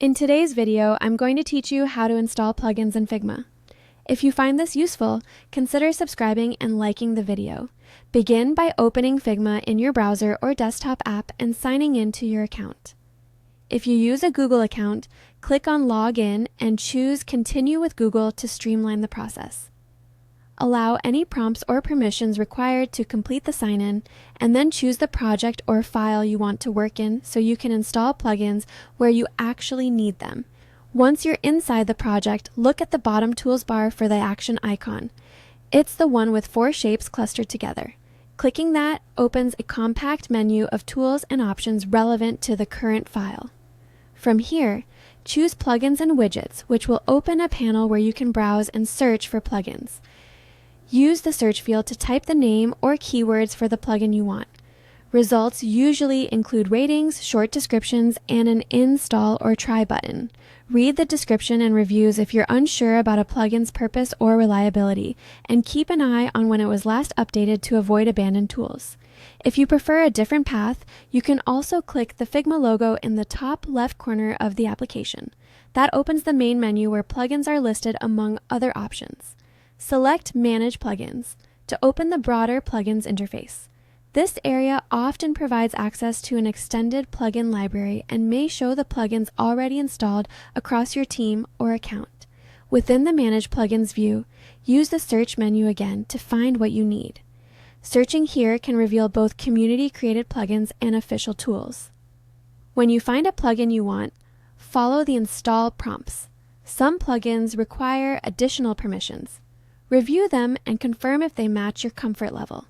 In today's video, I'm going to teach you how to install plugins in Figma. If you find this useful, consider subscribing and liking the video. Begin by opening Figma in your browser or desktop app and signing in to your account. If you use a Google account, click on Login and choose Continue with Google to streamline the process. Allow any prompts or permissions required to complete the sign-in, and then choose the project or file you want to work in so you can install plugins where you actually need them. Once you're inside the project, look at the bottom tools bar for the action icon. It's the one with 4 shapes clustered together. Clicking that opens a compact menu of tools and options relevant to the current file. From here, choose Plugins and Widgets, which will open a panel where you can browse and search for plugins. Use the search field to type the name or keywords for the plugin you want. Results usually include ratings, short descriptions, and an install or try button. Read the description and reviews if you're unsure about a plugin's purpose or reliability, and keep an eye on when it was last updated to avoid abandoned tools. If you prefer a different path, you can also click the Figma logo in the top left corner of the application. That opens the main menu where plugins are listed among other options. Select Manage Plugins to open the broader Plugins interface. This area often provides access to an extended plugin library and may show the plugins already installed across your team or account. Within the Manage Plugins view, use the search menu again to find what you need. Searching here can reveal both community-created plugins and official tools. When you find a plugin you want, follow the install prompts. Some plugins require additional permissions. Review them and confirm if they match your comfort level.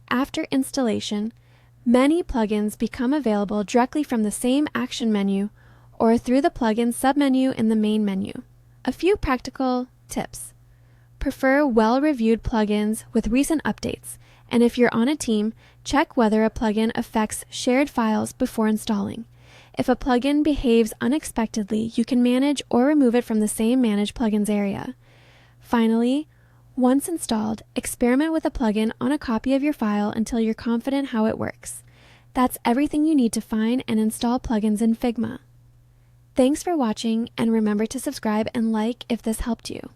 After installation, many plugins become available directly from the same action menu or through the plugin submenu in the main menu. A few practical tips. Prefer well-reviewed plugins with recent updates, and if you're on a team, check whether a plugin affects shared files before installing. If a plugin behaves unexpectedly, you can manage or remove it from the same Manage Plugins area. Finally, once installed, experiment with a plugin on a copy of your file until you're confident how it works. That's everything you need to find and install plugins in Figma. Thanks for watching, and remember to subscribe and like if this helped you.